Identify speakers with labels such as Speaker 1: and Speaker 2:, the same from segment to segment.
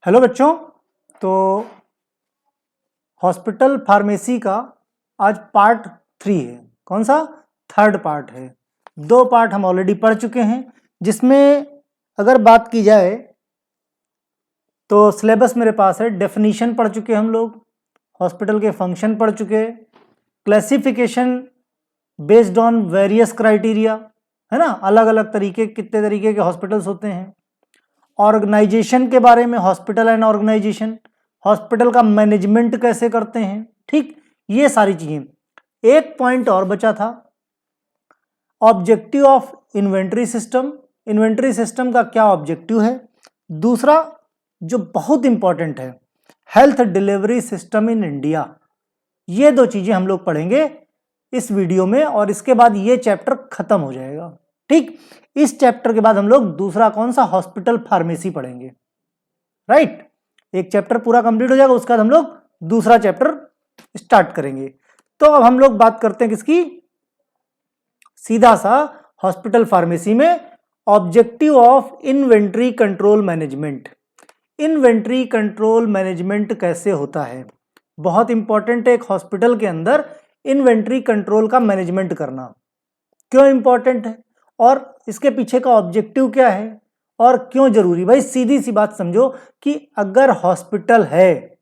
Speaker 1: Hello बच्चों। तो hospital pharmacy का आज पार्ट 3 है। कौन सा? थर्ड पार्ट है। 2 पार्ट हम ऑलरेडी पढ़ चुके हैं, जिसमें अगर बात की जाए तो सिलेबस मेरे पास है। डेफिनीशन पढ़ चुके हम लोग, हॉस्पिटल के फंक्शन पढ़ चुके, classification based on various criteria, है ना, अलग अलग तरीके, कितने तरीके के हॉस्पिटल्स होते हैं। ऑर्गेनाइजेशन के बारे में, हॉस्पिटल एंड ऑर्गेनाइजेशन, हॉस्पिटल का मैनेजमेंट कैसे करते हैं, ठीक, ये सारी चीजें। एक पॉइंट और बचा था, objective of inventory system. Inventory system का क्या ऑब्जेक्टिव है। दूसरा जो बहुत इंपॉर्टेंट है, health delivery system in India. ये 2 चीजें हम लोग पढ़ेंगे इस वीडियो में, और इसके बाद ये चैप्टर खत्म हो जाएगा। ठीक, इस चैप्टर के बाद हम लोग दूसरा कौन सा, हॉस्पिटल फार्मेसी पढ़ेंगे। राइट, एक चैप्टर पूरा कंप्लीट हो जाएगा, उसके बाद हम लोग दूसरा चैप्टर स्टार्ट करेंगे। तो अब हम लोग बात करते हैं किसकी, सीधा सा हॉस्पिटल फार्मेसी में objective of inventory control management. Inventory control management कैसे होता है, बहुत इंपॉर्टेंट है एक हॉस्पिटल के अंदर इन्वेंट्री कंट्रोल का मैनेजमेंट करना। क्यों इंपॉर्टेंट है और इसके पीछे का ऑब्जेक्टिव क्या है और क्यों जरूरी। भाई सीधी सी बात समझो कि अगर हॉस्पिटल है,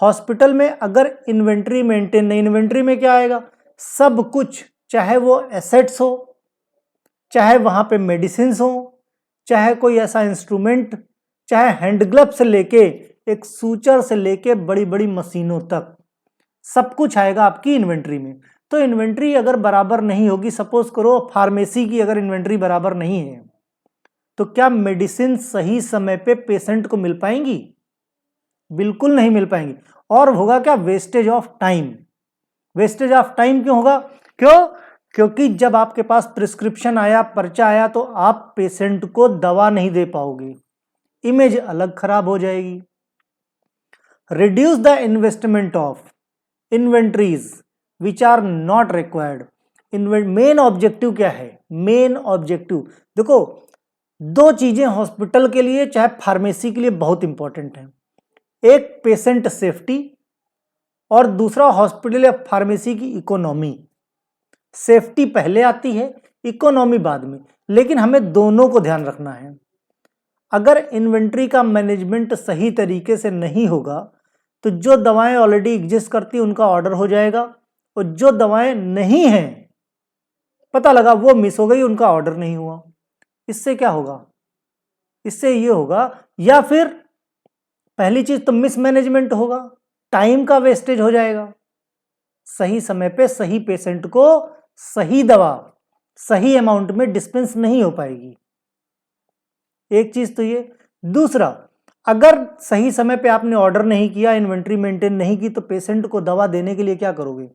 Speaker 1: हॉस्पिटल में अगर इन्वेंट्री मेंटेन नहीं, इन्वेंट्री में क्या आएगा, सब कुछ, चाहे वो एसेट्स हो, चाहे वहां पे मेडिसिन हो, चाहे कोई ऐसा इंस्ट्रूमेंट, चाहे हैंड ग्लव से लेके एक सूचर से लेके बड़ी बड़ी मशीनों तक, सब कुछ आएगा आपकी इन्वेंट्री में। तो इन्वेंट्री अगर बराबर नहीं होगी, सपोज करो फार्मेसी की अगर इन्वेंट्री बराबर नहीं है, तो क्या मेडिसिन सही समय पे पेशेंट को मिल पाएंगी? बिल्कुल नहीं मिल पाएंगी। और होगा क्या, wastage of time. Wastage of time क्यों होगा? क्यों? क्योंकि जब आपके पास प्रिस्क्रिप्शन आया, पर्चा आया, तो आप पेशेंट को दवा नहीं दे पाओगे, इमेज अलग खराब हो जाएगी। Reduce the investment of inventories which are not required. Main objective क्या है? मेन ऑब्जेक्टिव देखो, 2 चीजें हॉस्पिटल के लिए चाहे फार्मेसी के लिए बहुत इंपॉर्टेंट है। एक पेशेंट सेफ्टी और दूसरा हॉस्पिटल या फार्मेसी की इकोनॉमी। सेफ्टी पहले आती है, इकोनॉमी बाद में, लेकिन हमें दोनों को ध्यान रखना है। अगर इन्वेंट्री का मैनेजमेंट सही तरीके से नहीं होगा तो जो दवाएं ऑलरेडी एग्जिस्ट करती उनका ऑर्डर हो जाएगा, और जो दवाएं नहीं हैं, पता लगा वो मिस हो गई, उनका ऑर्डर नहीं हुआ। इससे क्या होगा? इससे ये होगा, या फिर पहली चीज तो मिसमैनेजमेंट होगा, टाइम का वेस्टेज हो जाएगा, सही समय पे सही पेशेंट को सही दवा सही अमाउंट में डिस्पेंस नहीं हो पाएगी। एक चीज तो ये। दूसरा, अगर सही समय पे आपने ऑर्डर नहीं किया, इन्वेंट्री मेंटेन नहीं की, तो पेशेंट को दवा देने के लिए क्या करोगे?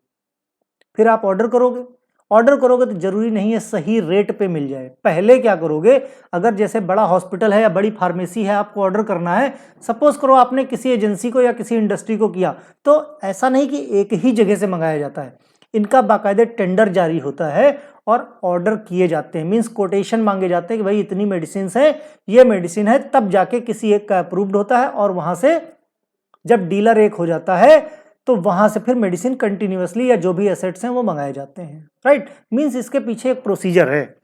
Speaker 1: फिर आप ऑर्डर करोगे। ऑर्डर करोगे तो जरूरी नहीं है सही रेट पे मिल जाए। पहले क्या करोगे, अगर जैसे बड़ा हॉस्पिटल है या बड़ी फार्मेसी है, आपको ऑर्डर करना है, सपोज करो आपने किसी एजेंसी को या किसी इंडस्ट्री को किया, तो ऐसा नहीं कि एक ही जगह से मंगाया जाता है, इनका बाकायदे टेंडर जारी होता है और ऑर्डर किए जाते हैं, मीन्स कोटेशन मांगे जाते हैं कि भाई इतनी मेडिसिन है, ये मेडिसिन है, तब जाके किसी एक का अप्रूव्ड होता है, और वहां से जब डीलर एक हो जाता है तो वहां से फिर मेडिसिन कंटिन्यूअसली या जो भी एसेट्स हैं वो मंगाए जाते हैं। राइट, मींस इसके पीछे एक प्रोसीजर है।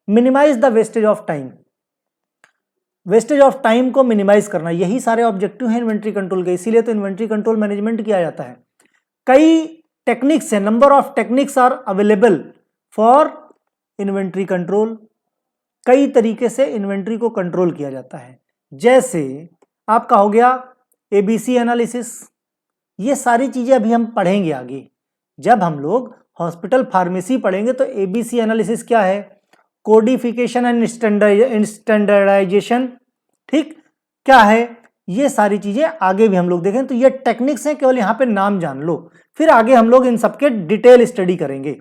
Speaker 1: Minimize the wastage of time. Wastage of time को मिनिमाइज करना, यही सारे ऑब्जेक्टिव हैं इन्वेंट्री कंट्रोल के, इसीलिए तो इन्वेंट्री कंट्रोल मैनेजमेंट किया जाता है। कई टेक्निक्स है, number of techniques are available for inventory control. कई तरीके से इन्वेंट्री को कंट्रोल किया जाता है। जैसे आपका हो गया एबीसी एनालिसिस, ये सारी चीजें अभी हम पढ़ेंगे आगे। जब हम लोग हॉस्पिटल फार्मेसी पढ़ेंगे तो एबीसी एनालिसिस क्या है, कोडिफिकेशन एंड स्टैंडर्डाइजेशन, ठीक, क्या है, ये सारी चीजें आगे भी हम लोग देखें। तो ये टेक्निक्स हैं, केवल यहां पे नाम जान लो, फिर आगे हम लोग इन सबके डिटेल स्टडी करेंगे।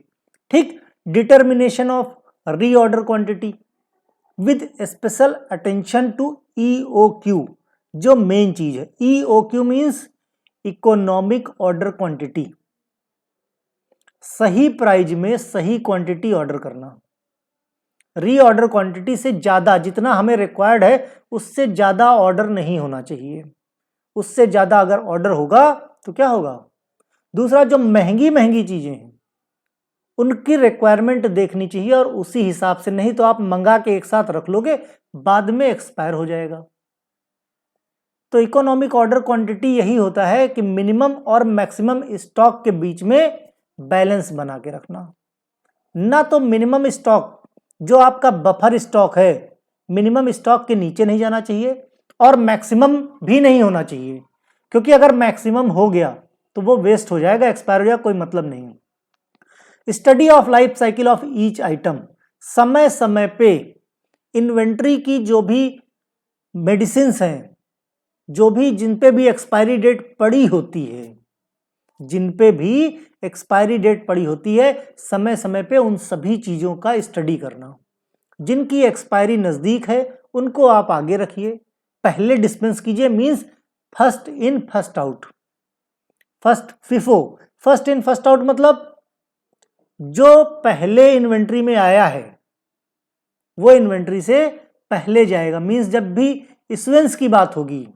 Speaker 1: ठीक, determination of reorder quantity with special attention to EOQ, जो मेन चीज है। EOQ means economic order quantity, सही प्राइस में सही क्वांटिटी ऑर्डर करना। रीऑर्डर क्वांटिटी से ज़्यादा, जितना हमें रिक्वायर्ड है उससे ज़्यादा ऑर्डर नहीं होना चाहिए। उससे ज़्यादा अगर ऑर्डर होगा तो क्या होगा? दूसरा, जो महंगी महंगी चीज़ें हैं उनकी रिक्वायरमेंट देखनी चाहिए और उसी हिसाब से, नहीं तो आप मंगा के एक साथ रख लोगे, बाद में एक्सपायर हो जाएगा। तो इकोनॉमिक ऑर्डर क्वांटिटी यही होता है कि मिनिमम और मैक्सिमम स्टॉक के बीच में बैलेंस बना के रखना। ना तो मिनिमम स्टॉक जो आपका बफर स्टॉक है मिनिमम स्टॉक के नीचे नहीं जाना चाहिए और मैक्सिमम भी नहीं होना चाहिए, क्योंकि अगर मैक्सिमम हो गया तो वो वेस्ट हो जाएगा, एक्सपायर हो जाएगा, कोई मतलब नहीं है। Study of life cycle of each item, समय समय पे इन्वेंट्री की जो भी मेडिसिन्स हैं, जो भी जिन पे भी एक्सपायरी डेट पड़ी होती है, जिन पे भी एक्सपायरी डेट पड़ी होती है, समय समय पे उन सभी चीज़ों का स्टडी करना। जिनकी एक्सपायरी नज़दीक है उनको आप आगे रखिए, पहले डिस्पेंस कीजिए, means first in first out, first FIFO. First in first out मतलब जो पहले इन्वेंट्री में आया है वो इन्वेंट्री से पहले जाएगा, मीन्स जब भी इश्यूएंस की बात होगी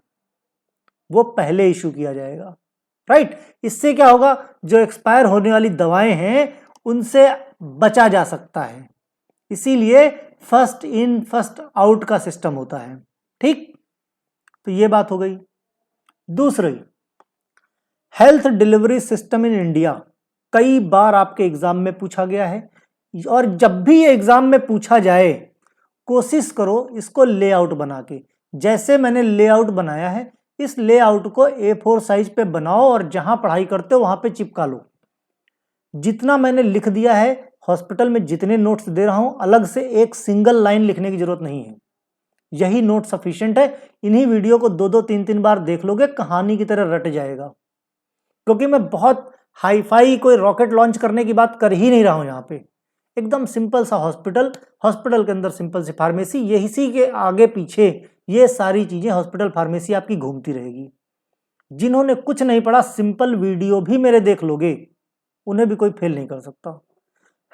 Speaker 1: वो पहले इशू किया जाएगा, राइट। इससे क्या होगा, जो एक्सपायर होने वाली दवाएं हैं उनसे बचा जा सकता है, इसीलिए फर्स्ट इन फर्स्ट आउट का सिस्टम होता है, ठीक। तो ये बात हो गई। दूसरी, health delivery system in India, कई बार आपके एग्जाम में पूछा गया है, और जब भी ये एग्जाम में पूछा जाए कोशिश करो इसको लेआउट बना के, जैसे मैंने लेआउट बनाया है इस लेआउट को A4 साइज पे बनाओ और जहां पढ़ाई करते हो वहां पे चिपका लो। जितना मैंने लिख दिया है, हॉस्पिटल में जितने नोट्स दे रहा हूं, अलग से एक सिंगल लाइन लिखने की जरूरत नहीं है, यही नोट सफिशिएंट है। इन्हीं वीडियो को 2-2 3-3 बार देख लोगे, कहानी की तरह रट जाएगा। क्योंकि मैं बहुत हाई फाई कोई रॉकेट लॉन्च करने की बात कर ही नहीं रहा हूं, यहाँ पे एकदम सिंपल सा हॉस्पिटल, हॉस्पिटल के अंदर सिंपल सी फार्मेसी, ये इसी के आगे पीछे ये सारी चीजें हॉस्पिटल फार्मेसी आपकी घूमती रहेगी। जिन्होंने कुछ नहीं पढ़ा, सिंपल वीडियो भी मेरे देख लोगे, उन्हें भी कोई फेल नहीं कर सकता।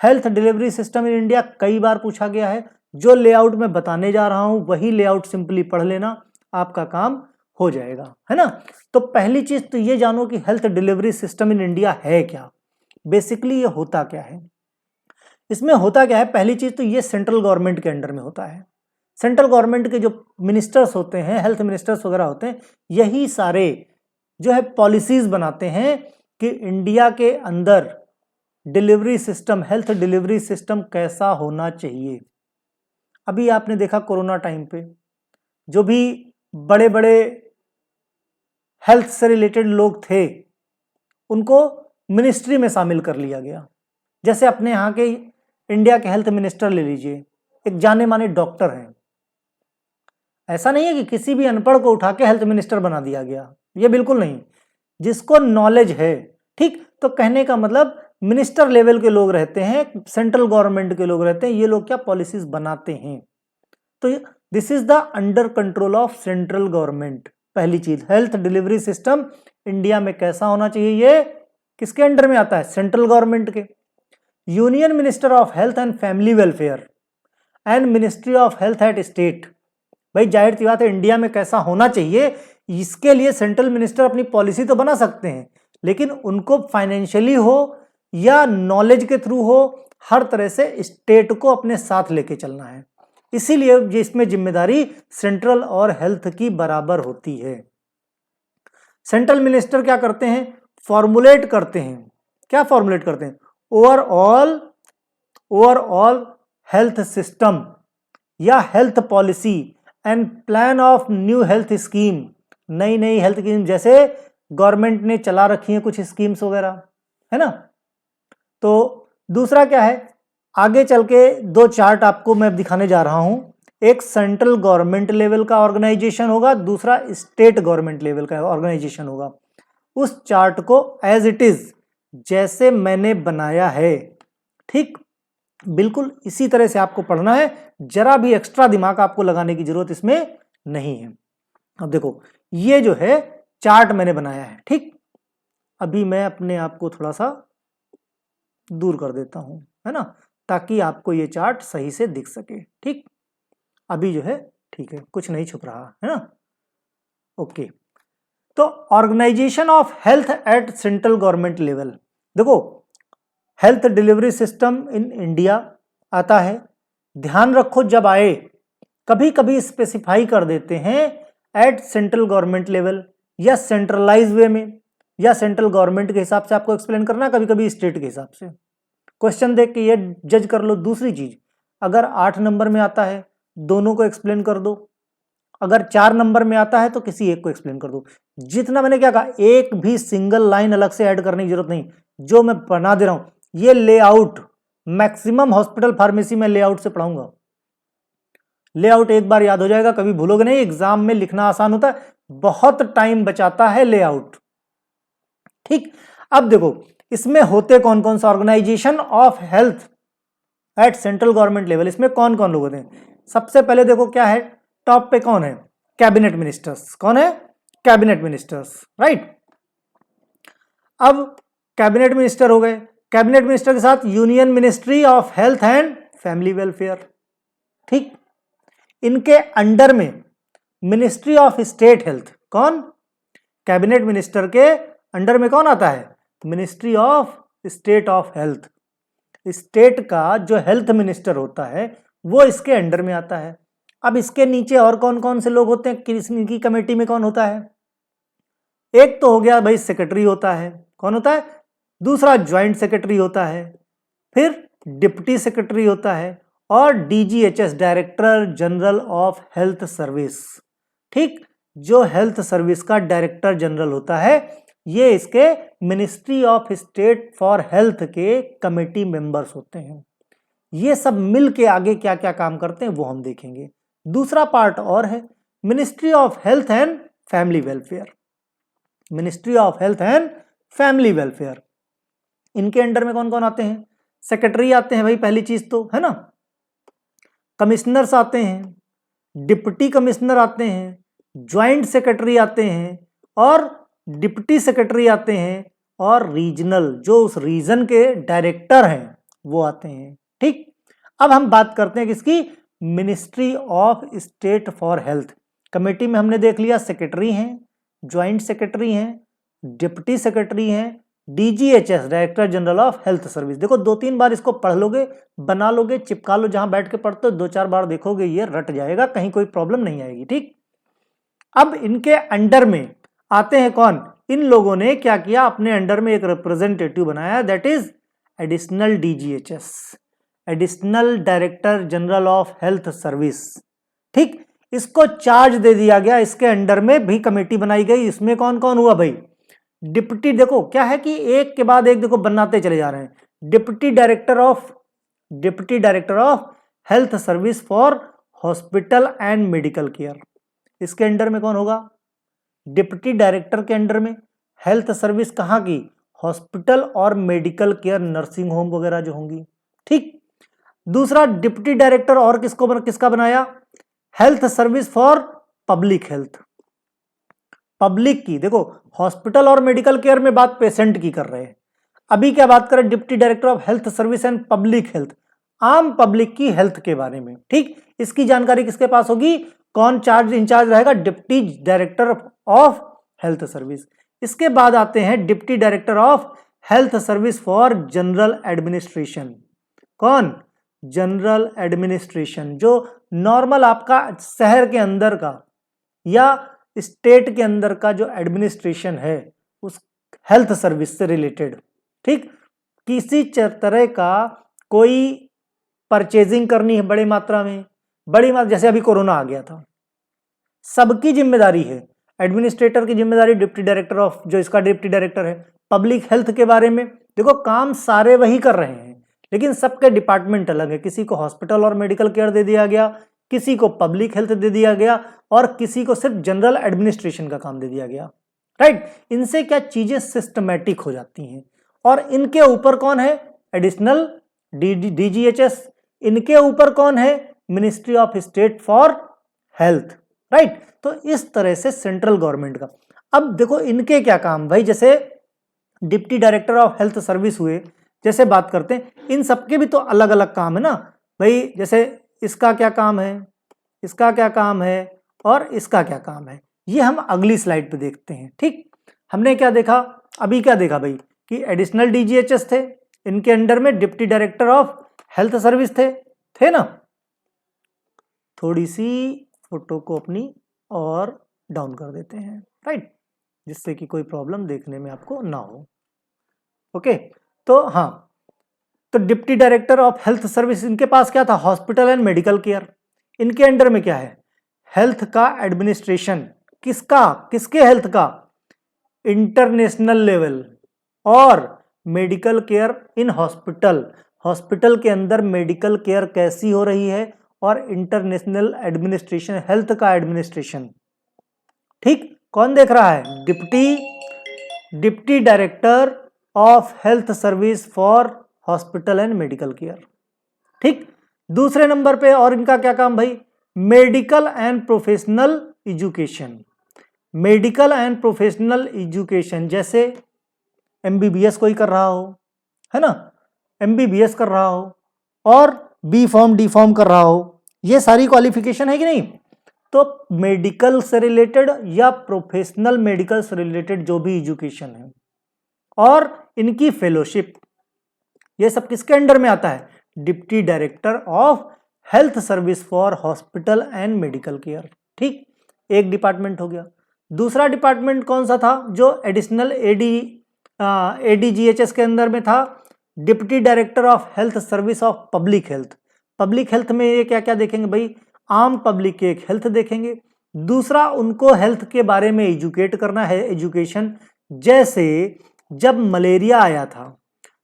Speaker 1: Health delivery system in India कई बार पूछा गया है, जो लेआउट मैं बताने जा रहा हूं वही लेआउट सिंपली पढ़ लेना, आपका काम हो जाएगा, है ना। तो पहली चीज तो ये जानो कि health delivery system in India है क्या, बेसिकली ये होता क्या है। इसमें होता क्या है, पहली चीज तो ये सेंट्रल गवर्नमेंट के अंडर में होता है। सेंट्रल गवर्नमेंट के जो मिनिस्टर्स होते हैं, हेल्थ मिनिस्टर्स वगैरह होते हैं, यही सारे जो है पॉलिसीज बनाते हैं कि इंडिया के अंदर delivery system, health delivery system कैसा होना चाहिए। अभी आपने देखा कोरोना टाइम पे जो भी बड़े बड़े हेल्थ से रिलेटेड लोग थे उनको मिनिस्ट्री में शामिल कर लिया गया। जैसे अपने यहाँ के इंडिया के हेल्थ मिनिस्टर ले लीजिए, एक जाने माने डॉक्टर हैं। ऐसा नहीं है कि किसी भी अनपढ़ को उठा के हेल्थ मिनिस्टर बना दिया गया, ये बिल्कुल नहीं, जिसको नॉलेज है, ठीक। तो कहने का मतलब मिनिस्टर लेवल के लोग रहते हैं, सेंट्रल गवर्नमेंट के लोग रहते हैं, ये लोग क्या पॉलिसीज बनाते हैं। तो this is the under control of central government. पहली चीज, हेल्थ डिलीवरी सिस्टम इंडिया में कैसा होना चाहिए, ये किसके अंडर में आता है, सेंट्रल गवर्नमेंट के। Union minister of health and family welfare and ministry of health at state, भाई जाहिर सी बात है इंडिया में कैसा होना चाहिए, इसके लिए सेंट्रल मिनिस्टर अपनी पॉलिसी तो बना सकते हैं, लेकिन उनको फाइनेंशियली हो या नॉलेज के थ्रू हो, हर तरह से स्टेट को अपने साथ लेके चलना है। इसीलिए इसमें जिम्मेदारी सेंट्रल और हेल्थ की बराबर होती है। सेंट्रल मिनिस्टर क्या करते हैं, फॉर्मुलेट करते हैं। क्या फॉर्मुलेट करते हैं, ओवरऑल हेल्थ सिस्टम या health policy and plan of new health scheme, नई नई हेल्थ स्कीम जैसे गवर्नमेंट ने चला रखी है कुछ स्कीम्स वगैरह, है ना। तो दूसरा क्या है, आगे चल के 2 चार्ट आपको मैं दिखाने जा रहा हूं, एक सेंट्रल गवर्नमेंट लेवल का ऑर्गेनाइजेशन होगा, दूसरा स्टेट गवर्नमेंट लेवल का ऑर्गेनाइजेशन होगा। उस चार्ट को एज इट इज जैसे मैंने बनाया है, ठीक बिल्कुल इसी तरह से आपको पढ़ना है, जरा भी एक्स्ट्रा दिमाग आपको लगाने की जरूरत इसमें नहीं है। अब देखो ये जो है चार्ट मैंने बनाया है, ठीक। अभी मैं अपने आप को थोड़ा सा दूर कर देता हूं, है ना, ताकि आपको ये चार्ट सही से दिख सके। ठीक, अभी जो है ठीक है, कुछ नहीं छुप रहा है ना। ओके, तो organization of health at central government level, देखो health delivery system in India आता है, ध्यान रखो जब आए कभी कभी स्पेसिफाई कर देते हैं एट सेंट्रल गवर्नमेंट लेवल या सेंट्रलाइज वे में, या सेंट्रल गवर्नमेंट के हिसाब से आपको एक्सप्लेन करना, कभी कभी स्टेट के हिसाब से। क्वेश्चन देख के ये जज कर लो। दूसरी चीज, अगर 8 नंबर में आता है दोनों को एक्सप्लेन कर दो, अगर 4 नंबर में आता है तो किसी एक को एक्सप्लेन कर दो। जितना मैंने क्या कहा, एक भी सिंगल लाइन अलग से ऐड करने की जरूरत नहीं, जो मैं बना दे रहा हूं ये लेआउट मैक्सिमम हॉस्पिटल फार्मेसी में लेआउट से पढ़ाऊंगा। लेआउट एक बार याद हो जाएगा, कभी भूलोगे नहीं, एग्जाम में लिखना आसान होता है, बहुत टाइम बचाता है लेआउट। ठीक, अब देखो इसमें होते कौन कौन सा, organisation of health at central government level, इसमें कौन कौन लोग होते हैं। सबसे पहले देखो क्या है, टॉप पे कौन है, कैबिनेट मिनिस्टर्स। कौन है, कैबिनेट मिनिस्टर्स, राइट। अब कैबिनेट मिनिस्टर हो गए, कैबिनेट मिनिस्टर के साथ union ministry of health and family welfare. ठीक, इनके अंडर में मिनिस्ट्री ऑफ स्टेट हेल्थ, कौन, कैबिनेट मिनिस्टर के अंडर में कौन आता है, ministry of state of health. State का जो हेल्थ मिनिस्टर होता है वो इसके अंडर में आता है। अब इसके नीचे और कौन कौन से लोग होते हैं, किसकी कमेटी में कौन होता है, एक तो हो गया भाई सेक्रेटरी होता है, कौन होता है, दूसरा ज्वाइंट सेक्रेटरी होता है, फिर डिप्टी सेक्रेटरी होता है, और DGHS director general of health service. ठीक, जो हेल्थ सर्विस का डायरेक्टर जनरल होता है ये इसके ministry of state for health के कमेटी मेंबर्स होते हैं। ये सब मिल के आगे क्या क्या काम करते हैं वो हम देखेंगे। दूसरा पार्ट और है ministry of health and family welfare. Ministry of health and family welfare, इनके अंडर में कौन कौन आते हैं, सेक्रेटरी आते हैं भाई, पहली चीज तो है ना, कमिश्नर्स आते हैं, डिप्टी कमिश्नर आते हैं, ज्वाइंट सेक्रेटरी आते हैं, और डिप्टी सेक्रेटरी आते हैं, और रीजनल जो उस रीजन के डायरेक्टर हैं वो आते हैं। ठीक, अब हम बात करते हैं किसकी, ministry of state for health. Committee में हमने देख लिया सेक्रेटरी हैं, ज्वाइंट सेक्रेटरी हैं, डिप्टी सेक्रेटरी हैं, DGHS director general of health service. देखो 2-3 बार इसको पढ़ लोगे, बना लोगे, चिपका लो, जहां बैठ के पढ़ते हो 2-4 बार देखोगे ये रट जाएगा, कहीं कोई प्रॉब्लम नहीं आएगी। ठीक, अब इनके अंडर में आते हैं कौन, इन लोगों ने क्या किया, अपने अंडर में एक रिप्रेजेंटेटिव बनाया, that is additional DGHS, additional director general of health service. ठीक, इसको चार्ज दे दिया गया, इसके अंडर में भी कमेटी बनाई गई। इसमें कौन कौन हुआ भाई, डिप्टी, देखो क्या है कि एक के बाद एक देखो बनाते चले जा रहे हैं, deputy director of health service for hospital and medical care. इसके अंडर में कौन होगा, डिप्टी डायरेक्टर के अंडर में हेल्थ सर्विस कहाँ की, हॉस्पिटल और मेडिकल केयर, नर्सिंग होम वगैरह जो होंगी। ठीक, दूसरा डिप्टी डायरेक्टर और किसका बनाया, health service for public health, public की। देखो हॉस्पिटल और मेडिकल केयर में बात पेशेंट की कर रहे हैं, अभी क्या बात करें, deputy director of health service and public health, आम पब्लिक की हेल्थ के बारे में। ठीक, इसकी जानकारी किसके पास होगी, कौन इंचार्ज रहेगा, deputy director of health service. इसके बाद आते हैं deputy director of health service for general administration. कौन, जनरल एडमिनिस्ट्रेशन, जो नॉर्मल आपका शहर के अंदर का या स्टेट के अंदर का जो एडमिनिस्ट्रेशन है उस हेल्थ सर्विस से रिलेटेड। ठीक, किसी तरह का कोई परचेजिंग करनी है बड़ी मात्रा में, जैसे अभी कोरोना आ गया था, सबकी जिम्मेदारी है, एडमिनिस्ट्रेटर की जिम्मेदारी, डिप्टी डायरेक्टर ऑफ जो इसका डिप्टी डायरेक्टर है, पब्लिक हेल्थ के बारे में। देखो काम सारे वही कर रहे हैं लेकिन सबके डिपार्टमेंट अलग है, किसी को हॉस्पिटल और मेडिकल केयर दे दिया गया, किसी को पब्लिक हेल्थ दे दिया गया, और किसी को सिर्फ जनरल एडमिनिस्ट्रेशन का काम दे दिया गया। राइट, इनसे क्या चीजें सिस्टमैटिक हो जाती हैं। और इनके ऊपर कौन है, एडिशनल डीजीएचएस, इनके ऊपर कौन है, ministry of state for health. Right, तो इस तरह से सेंट्रल गवर्नमेंट का। अब देखो इनके क्या काम भाई, जैसे deputy director of health service हुए, जैसे बात करते हैं, इन सबके भी तो अलग अलग काम है ना भाई, जैसे इसका क्या काम है, इसका क्या काम है और इसका क्या काम है, ये हम अगली स्लाइड पे देखते हैं। ठीक, हमने क्या देखा, अभी क्या देखा भाई कि एडिशनल डीजीएचएस थे, इनके अंडर में deputy director of health service थे ना। थोड़ी सी फोटो को अपनी और डाउन कर देते हैं, राइट, जिससे कि कोई प्रॉब्लम देखने में आपको ना हो। ओके, तो हाँ, तो deputy director of health service, इनके पास क्या था, हॉस्पिटल एंड मेडिकल केयर। इनके अंडर में क्या है, हेल्थ का एडमिनिस्ट्रेशन, किसका, किसके हेल्थ का, इंटरनेशनल लेवल, और medical care in hospital, hospital के अंदर मेडिकल केयर कैसी हो रही है, और इंटरनेशनल एडमिनिस्ट्रेशन, हेल्थ का एडमिनिस्ट्रेशन। ठीक, कौन देख रहा है, deputy director of health service for hospital and medical care. ठीक, दूसरे नंबर पे और इनका क्या काम भाई, medical and professional education, medical and professional education, जैसे एमबीबीएस कोई कर रहा हो, है ना, एमबीबीएस कर रहा हो और बी फॉर्म डी फॉर्म कर रहा हो, ये सारी क्वालिफिकेशन है कि नहीं, तो मेडिकल से रिलेटेड या प्रोफेशनल मेडिकल से रिलेटेड जो भी एजुकेशन है और इनकी फेलोशिप, ये सब किसके अंडर में आता है, deputy director of health service for hospital and medical care. ठीक, एक डिपार्टमेंट हो गया। दूसरा डिपार्टमेंट कौन सा था, जो एडिशनल एडीजीएचएस के अंदर में था, deputy director of health service of public health. Public health में ये क्या क्या देखेंगे भाई, आम पब्लिक के एक हेल्थ देखेंगे, दूसरा उनको हेल्थ के बारे में एजुकेट करना है, एजुकेशन, जैसे जब मलेरिया आया था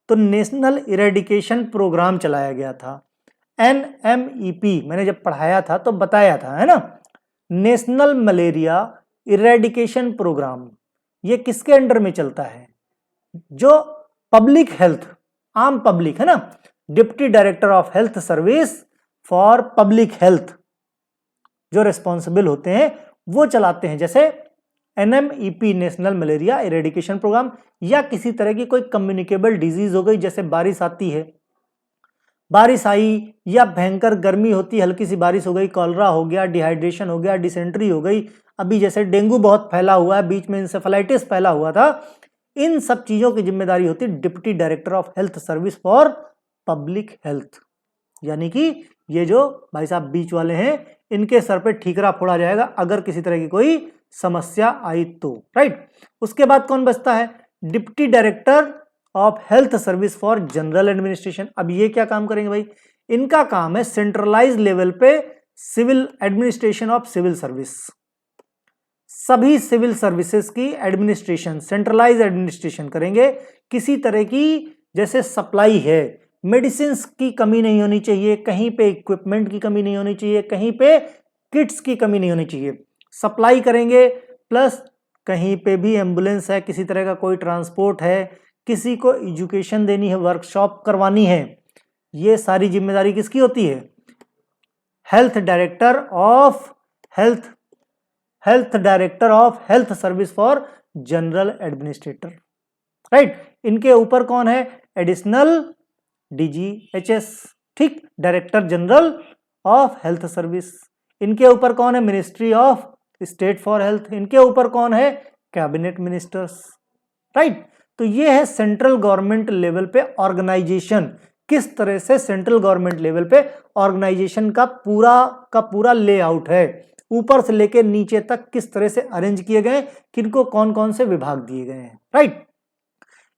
Speaker 1: तो नेशनल इरेडिकेशन प्रोग्राम चलाया गया था, NMEP, मैंने जब पढ़ाया था तो बताया था, है ना, नेशनल मलेरिया इरेडिकेशन प्रोग्राम, ये किसके अंडर में चलता है, जो पब्लिक हेल्थ, आम पब्लिक है ना, deputy director of health service for public health जो रिस्पॉन्सिबल होते हैं वो चलाते हैं, जैसे NMEP, national malaria eradication programme, या किसी तरह की कोई कम्युनिकेबल डिजीज हो गई, जैसे बारिश आती है, बारिश आई या भयंकर गर्मी होती है, हल्की सी बारिश हो गई, कॉलरा हो गया, डिहाइड्रेशन हो गया, डिसेंट्री हो गई, अभी जैसे डेंगू बहुत फैला हुआ है, बीच में इंसेफेलाइटिस फैला हुआ था, इन सब चीजों की जिम्मेदारी होती है deputy director of health service for public health. यानी कि ये जो भाई साहब बीच वाले हैं, इनके सर पे ठीकरा फोड़ा जाएगा अगर किसी तरह की कोई समस्या आई तो, राइट। उसके बाद कौन बचता है, deputy director of health service for general administration. अब ये क्या काम करेंगे भाई, इनका काम है सेंट्रलाइज लेवल पे civil administration of civil service, सभी सिविल सर्विसेज की एडमिनिस्ट्रेशन, सेंट्रलाइज एडमिनिस्ट्रेशन करेंगे। किसी तरह की जैसे सप्लाई है, मेडिसिन की कमी नहीं होनी चाहिए, कहीं पे इक्विपमेंट की कमी नहीं होनी चाहिए, कहीं पे किट्स की कमी नहीं होनी चाहिए, सप्लाई करेंगे। प्लस कहीं पे भी एम्बुलेंस है, किसी तरह का कोई ट्रांसपोर्ट है, किसी को एजुकेशन देनी है, वर्कशॉप करवानी है, ये सारी जिम्मेदारी किसकी होती है, health director of health service for general administrator, right. इनके ऊपर कौन है, एडिशनल DGHS, ठीक, director general of health service. इनके ऊपर कौन है, ministry of state for health. इनके ऊपर कौन है, कैबिनेट मिनिस्टर्स, राइट। तो ये है सेंट्रल गवर्नमेंट लेवल पे ऑर्गेनाइजेशन, किस तरह से सेंट्रल गवर्नमेंट लेवल पे ऑर्गेनाइजेशन का पूरा लेआउट है, ऊपर से लेकर नीचे तक किस तरह से अरेंज किए गए, किनको कौन कौन से विभाग दिए गए हैं, राइट।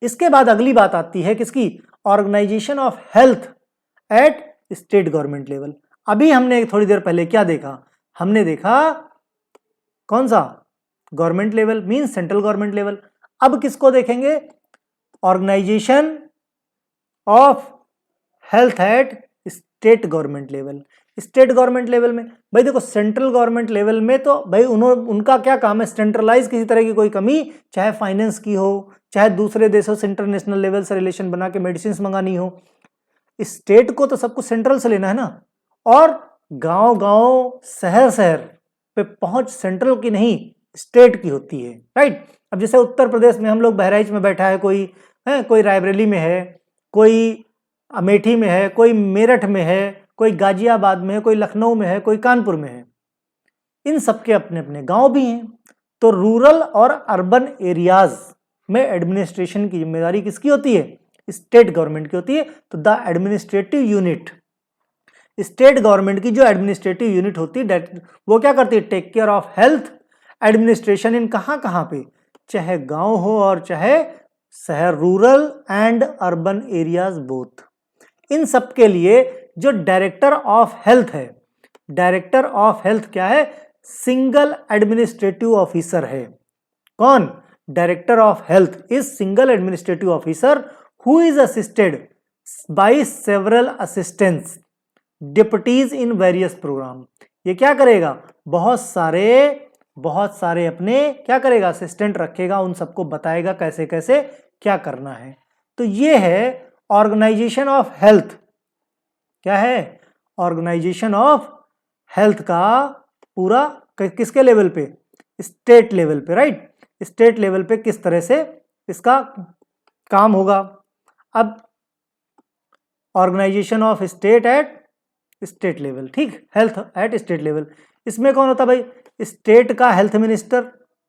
Speaker 1: इसके बाद अगली बात आती है किसकी, organisation of health at state government level. अभी हमने थोड़ी देर पहले क्या देखा, हमने देखा कौन सा, government level mean central government level. अब किसको देखेंगे, organisation of health at state government level. State government level में भाई देखो, सेंट्रल गवर्नमेंट लेवल में तो भाई उनका क्या काम है, सेंट्रलाइज किसी तरह की कोई कमी, चाहे फाइनेंस की हो, चाहे दूसरे देशों से इंटरनेशनल लेवल से रिलेशन बना के मेडिसिन मंगानी हो, स्टेट को तो सब कुछ सेंट्रल से लेना है ना। और गांव गांव शहर शहर पे पहुंच सेंट्रल की नहीं, स्टेट की होती है, राइट। अब जैसे उत्तर प्रदेश में हम लोग बहराइच में बैठा है, कोई रायबरेली में है, कोई अमेठी में है, कोई मेरठ में है, कोई गाजियाबाद में है, कोई लखनऊ में है, कोई कानपुर में है। इन सबके अपने अपने गांव भी हैं। तो रूरल और अर्बन एरियाज में एडमिनिस्ट्रेशन की जिम्मेदारी किसकी होती है? स्टेट गवर्नमेंट की होती है। तो the administrative unit, state government की जो एडमिनिस्ट्रेटिव यूनिट होती है वो क्या करती है? Take care of health administration in कहां पे, चाहे गांव हो और चाहे शहर, rural and urban areas both. इन सब के लिए जो डायरेक्टर ऑफ हेल्थ है, डायरेक्टर ऑफ हेल्थ क्या है? सिंगल एडमिनिस्ट्रेटिव ऑफिसर है। कौन? Director of health is single administrative officer who is assisted by several assistants deputies in various program. ये क्या करेगा? बहुत सारे अपने क्या करेगा? असिस्टेंट रखेगा, उन सबको बताएगा कैसे कैसे क्या करना है। तो ये है ऑर्गेनाइजेशन ऑफ हेल्थ। क्या है? ऑर्गेनाइजेशन ऑफ हेल्थ का पूरा किसके लेवल पे? स्टेट लेवल पे, राइट। स्टेट लेवल पे किस तरह से इसका काम होगा। अब organisation of state at state level, ठीक, हेल्थ एट स्टेट लेवल। इसमें कौन होता भाई? स्टेट का health minister,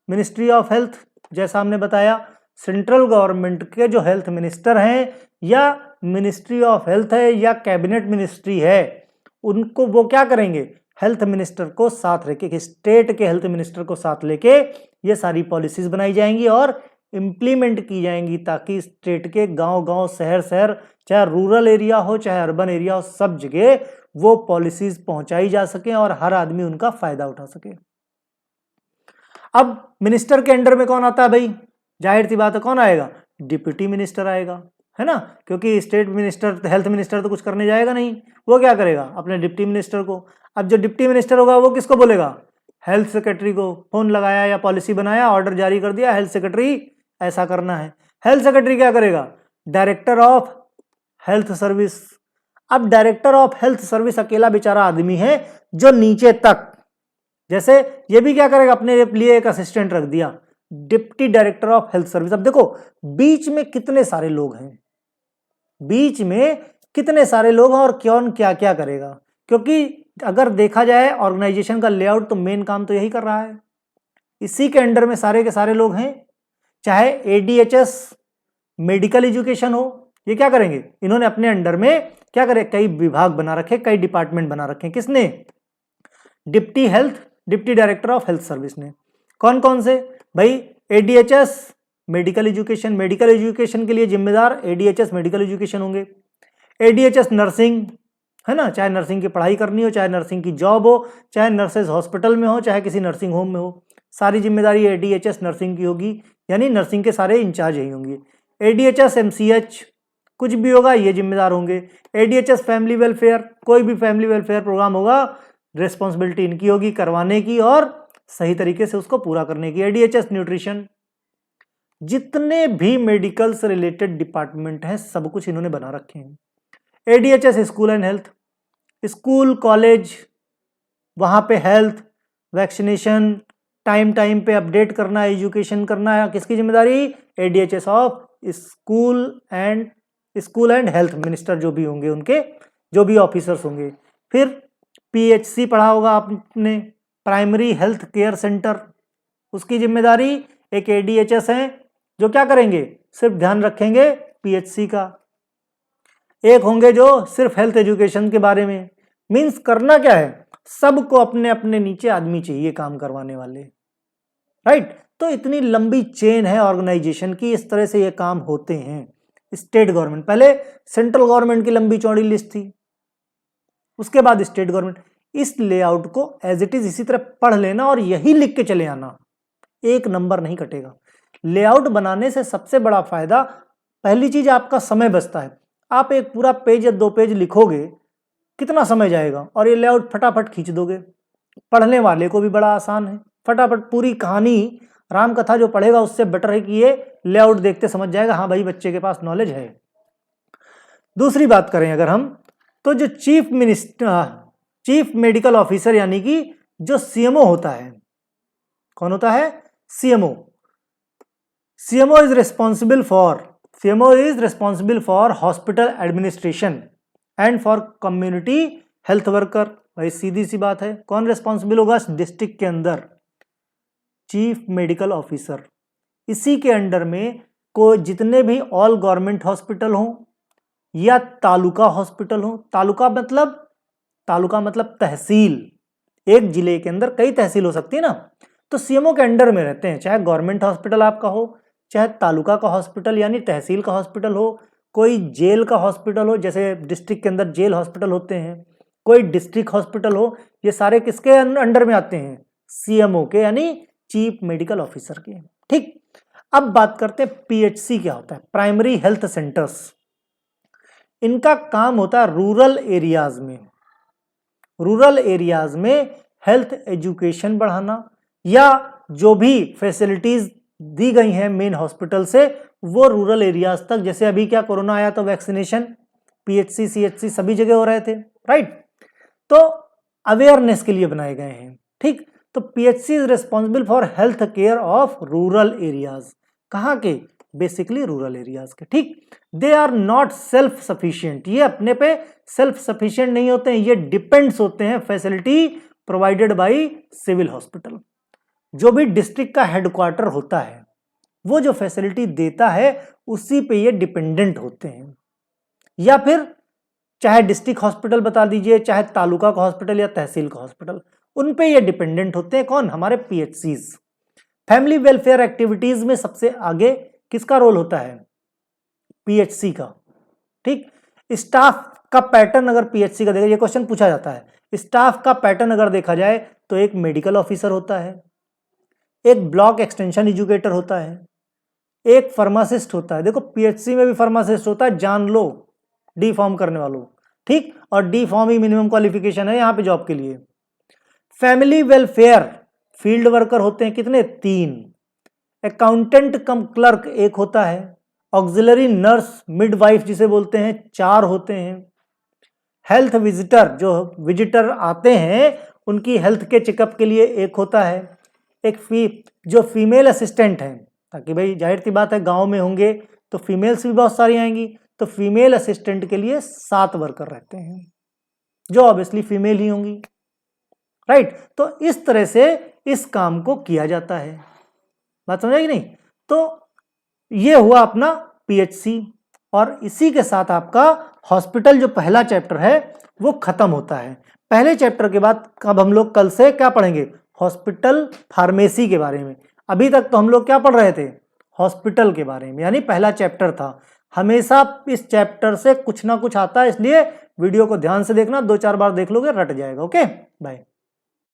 Speaker 1: ministry of health, जैसा हमने बताया। सेंट्रल गवर्नमेंट के जो हेल्थ मिनिस्टर हैं या मिनिस्ट्री ऑफ हेल्थ है या कैबिनेट मिनिस्ट्री है, उनको वो क्या करेंगे? हेल्थ मिनिस्टर को साथ लेके, स्टेट के हेल्थ मिनिस्टर को साथ लेके ये सारी पॉलिसीज बनाई जाएंगी और इंप्लीमेंट की जाएंगी, ताकि स्टेट के गांव-गांव, शहर-शहर, चाहे रूरल एरिया हो चाहे अर्बन एरिया हो, सब जगह वो पॉलिसीज पहुंचाई जा सके और हर आदमी उनका फायदा उठा सके। अब मिनिस्टर के अंडर में कौन आता है भाई? जाहिर सी बात है, कौन आएगा? डिप्टी मिनिस्टर आएगा, है ना, क्योंकि स्टेट मिनिस्टर, हेल्थ मिनिस्टर तो कुछ करने जाएगा नहीं, वो क्या करेगा? अपने डिप्टी मिनिस्टर को। अब जो डिप्टी मिनिस्टर होगा वो किसको बोलेगा? हेल्थ सेक्रेटरी को फोन लगाया या पॉलिसी बनाया, ऑर्डर जारी कर दिया, हेल्थ सेक्रेटरी ऐसा करना है। हेल्थ सेक्रेटरी क्या करेगा? Director of health service. अब डायरेक्टर ऑफ हेल्थ सर्विस अकेला बेचारा आदमी है जो नीचे तक, जैसे ये भी क्या करेगा? अपने लिए एक असिस्टेंट रख दिया, deputy director of health service. अब देखो बीच में कितने सारे लोग हैं, बीच में कितने सारे लोग हैं और कौन क्या क्या करेगा। क्योंकि अगर देखा जाए ऑर्गेनाइजेशन का लेआउट, तो मेन काम तो यही कर रहा है, इसी के अंडर में सारे के सारे लोग हैं। चाहे एडीएचएस मेडिकल एजुकेशन हो, ये क्या करेंगे? इन्होंने अपने अंडर में क्या करे? कई विभाग बना रखे, कई डिपार्टमेंट बना रखे। किसने? Deputy health, deputy director of health service ने। कौन कौन से भाई? एडीएचएस मेडिकल एजुकेशन, मेडिकल एजुकेशन के लिए जिम्मेदार एडीएचएस मेडिकल एजुकेशन होंगे। एडीएचएस नर्सिंग, है ना, चाहे नर्सिंग की पढ़ाई करनी हो, चाहे नर्सिंग की जॉब हो, चाहे नर्सेज हॉस्पिटल में हो, चाहे किसी नर्सिंग होम में हो, सारी जिम्मेदारी एडीएचएस नर्सिंग की होगी, यानी नर्सिंग के सारे इंचार्ज यही होंगे। एडीएचएस एमसीएच, कुछ भी होगा ये जिम्मेदार होंगे। एडीएचएस फैमिली वेलफेयर, कोई भी फैमिली वेलफेयर प्रोग्राम होगा, रिस्पॉन्सिबिलिटी इनकी होगी करवाने की और सही तरीके से उसको पूरा करने की। एडीएचएस न्यूट्रिशन, जितने भी मेडिकल से रिलेटेड डिपार्टमेंट हैं सब कुछ इन्होंने बना रखे हैं। ADHS school and health, school college, वहां पे हेल्थ, वैक्सीनेशन, टाइम टाइम पे अपडेट करना, एजुकेशन करना है, किसकी जिम्मेदारी? ADHS of school and health minister जो भी होंगे, उनके जो भी ऑफिसर्स होंगे। फिर पीएचसी पढ़ा होगा आपने, प्राइमरी हेल्थ केयर सेंटर, उसकी जिम्मेदारी एक एडीएचएस है जो क्या करेंगे? सिर्फ ध्यान रखेंगे पीएचसी का। एक होंगे जो सिर्फ हेल्थ एजुकेशन के बारे में, मींस करना क्या है? सबको अपने अपने नीचे आदमी चाहिए काम करवाने वाले, राइट। तो इतनी लंबी चेन है ऑर्गेनाइजेशन की, इस तरह से ये काम होते हैं। स्टेट गवर्नमेंट, पहले सेंट्रल गवर्नमेंट की लंबी चौड़ी लिस्ट थी, उसके बाद स्टेट गवर्नमेंट। इस लेआउट को एज इट इज इसी तरह पढ़ लेना और यही लिख के चले आना, एक नंबर नहीं कटेगा। लेआउट बनाने से सबसे बड़ा फायदा, पहली चीज आपका समय बचता है। आप एक पूरा पेज या 2 पेज लिखोगे, कितना समय जाएगा, और ये लेआउट फटाफट खींच दोगे, पढ़ने वाले को भी बड़ा आसान है, फटाफट पूरी कहानी राम कथा जो पढ़ेगा उससे बेटर है कि ये लेआउट देखते समझ जाएगा, हाँ भाई बच्चे के पास नॉलेज है। दूसरी बात करें अगर हम, तो जो चीफ मेडिकल ऑफिसर यानी कि जो सीएमओ होता है, कौन होता है? CMO. CMO is responsible for CMO is responsible for hospital administration and for community health worker. भाई सीधी सी बात है, कौन रिस्पॉन्सिबल होगा डिस्ट्रिक्ट के अंदर? Chief medical officer. इसी के अंडर में को जितने भी ऑल गवर्नमेंट हॉस्पिटल हों या तालुका हॉस्पिटल हो, तालुका मतलब तहसील, एक जिले के अंदर कई तहसील हो सकती है ना, तो सीएमओ के अंडर में रहते हैं। चाहे गवर्नमेंट हॉस्पिटल आपका हो, चाहे तालुका का हॉस्पिटल यानी तहसील का हॉस्पिटल हो, कोई जेल का हॉस्पिटल हो, जैसे डिस्ट्रिक्ट के अंदर जेल हॉस्पिटल होते हैं, कोई डिस्ट्रिक्ट हॉस्पिटल हो, ये सारे किसके अंडर में आते हैं? सीएमओ के, यानी चीफ मेडिकल ऑफिसर के। ठीक, अब बात करते हैं पीएचसी क्या होता है, प्राइमरी हेल्थ सेंटर्स। इनका काम होता है रूरल एरियाज में हेल्थ एजुकेशन बढ़ाना, या जो भी फैसिलिटीज दी गई हैं मेन हॉस्पिटल से वो रूरल एरियाज तक, जैसे अभी क्या कोरोना आया तो वैक्सीनेशन पीएचसी सीएचसी सभी जगह हो रहे थे, राइट, तो अवेयरनेस के लिए बनाए गए हैं। ठीक, तो PHC is responsible for health care of rural areas. कहाँ के? बेसिकली रूरल एरियाज के। ठीक, they are not self sufficient, ये अपने पे सेल्फ सफिशिएंट नहीं होते हैं, ये डिपेंड्स होते हैं facility provided by civil hospital. जो भी डिस्ट्रिक्ट का हेडक्वार्टर होता है वो जो फैसिलिटी देता है उसी पे ये डिपेंडेंट होते हैं, या फिर चाहे डिस्ट्रिक्ट हॉस्पिटल बता दीजिए, चाहे तालुका का हॉस्पिटल या तहसील का हॉस्पिटल, उन पे ये डिपेंडेंट होते हैं। कौन? हमारे पीएचसीज। फैमिली वेलफेयर एक्टिविटीज में सबसे आगे किसका रोल होता है? पीएचसी का। ठीक, स्टाफ का पैटर्न अगर पीएचसी का देखा, ये क्वेश्चन पूछा जाता है, स्टाफ का पैटर्न अगर देखा जाए तो एक मेडिकल ऑफिसर होता है, एक ब्लॉक एक्सटेंशन एजुकेटर होता है, एक फार्मासिस्ट होता है। देखो पीएचसी में भी फार्मासिस्ट होता है, जान लो, डी फॉर्म करने वालों। ठीक, और डी फॉर्म ही मिनिमम क्वालिफिकेशन है यहाँ पे जॉब के लिए। फैमिली वेलफेयर फील्ड वर्कर होते हैं कितने? 3। अकाउंटेंट कम क्लर्क एक होता है, ऑक्सिलरी नर्स मिडवाइफ जिसे बोलते हैं 4 होते हैं। हेल्थ विजिटर, जो विजिटर आते हैं उनकी हेल्थ के चेकअप के लिए एक होता है। एक जो फीमेल असिस्टेंट है, ताकि भाई जाहिर सी बात है गांव में होंगे तो फीमेल्स भी बहुत सारी आएंगी, तो फीमेल असिस्टेंट के लिए 7 वर्कर रहते हैं जो ऑब्वियसली फीमेल ही होंगी, राइट। तो इस तरह से इस काम को किया जाता है। बात समझ आई कि नहीं? तो ये हुआ अपना पीएचसी, और इसी के साथ आपका हॉस्पिटल जो पहला चैप्टर है वो खत्म होता है। पहले चैप्टर के बाद अब हम लोग कल से क्या पढ़ेंगे? हॉस्पिटल फार्मेसी के बारे में। अभी तक तो हम लोग क्या पढ़ रहे थे? हॉस्पिटल के बारे में, यानी पहला चैप्टर था। हमेशा इस चैप्टर से कुछ ना कुछ आता है, इसलिए वीडियो को ध्यान से देखना, 2-4 बार देख लोगे रट जाएगा। Okay, bye.